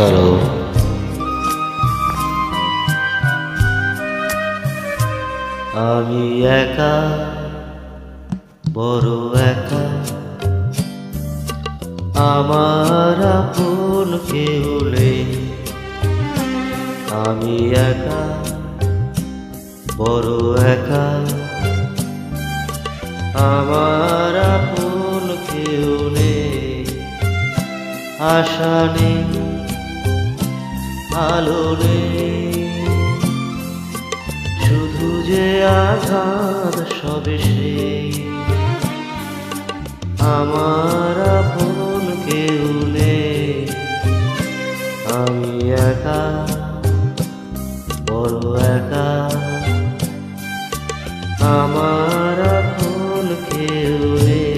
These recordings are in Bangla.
করো। আমি একা, বড় একা, আমার আপন কেউ নেই। আমি একা, বড় একা, আমার আপন কেউ নেই। আশা নেই, আলো নেই, শুধু যে আঘাত সবে সেই। আমার আপন কেউ নেই। আমি একা, বড় একা, আমার আপন কেউ নেই।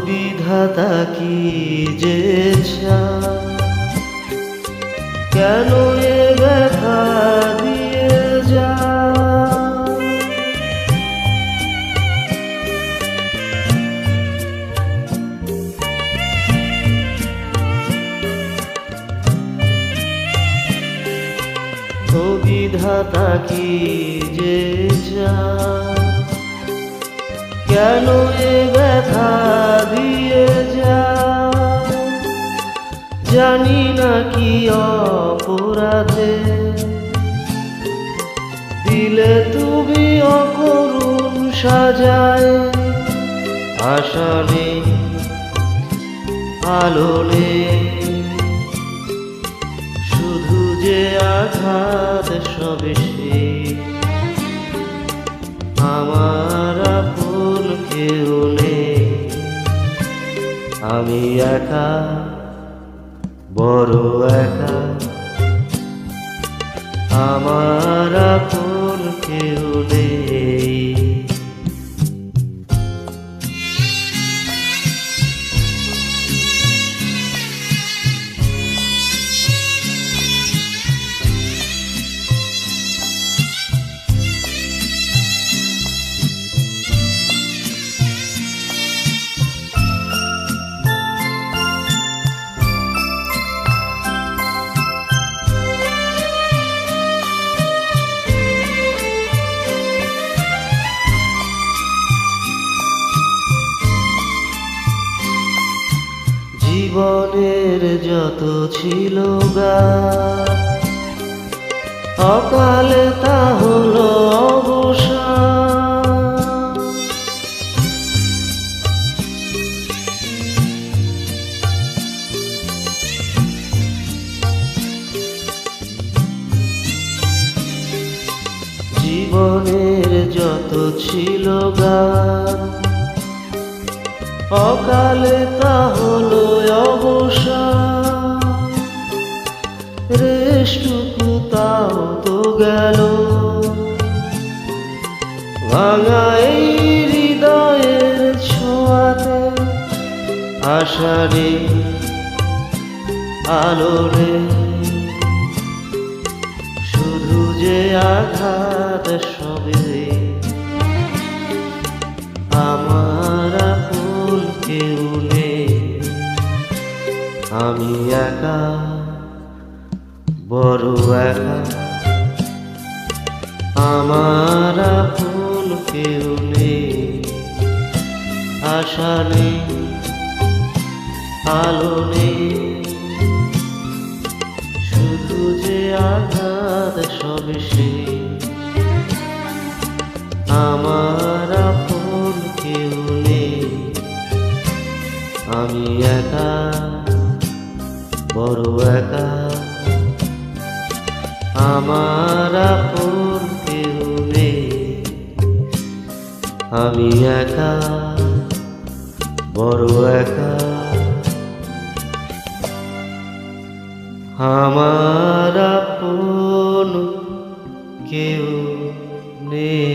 বিধাতা কি যে কেন এ ব্যথা দিয়ে যা। ও বিধাতা কি যে কেন এ ব্যথা দিয়ে যা। জানি না কি অপরাধে দিলে তুমি অকরুণ সাজায়। আশা নেই, আলো নেই, শুধু যে আঘাত সবে সেই। আমার আপন কেউ নেই। আমি একা, বড় একা, আমার আপন কেউ নেই। জীবনের যত ছিল গান, অকালে তা হলো অবসান। জীবনের যত ছিল গান, অকালে তা হলো অবসান। রেশটুকু তাও তো গেল, ভাঙা এই হৃদয়ের ছোঁয়াতে। আশা নেই, আলো নেই, শুধু যে আঘাত সবে। আমার আপন কেউ নেই। আমি একা, বড় একা, আমার আপন কেউ নেই। আশা নেই, আলো নেই, শুধু যে আঘাত সবে সেই। আমার আপন কেউ নেই। আমি একা, বড় একা, আমার আপন কেউ নেই। আমি একা, বড় একা, আমার আপন কেউ নেই।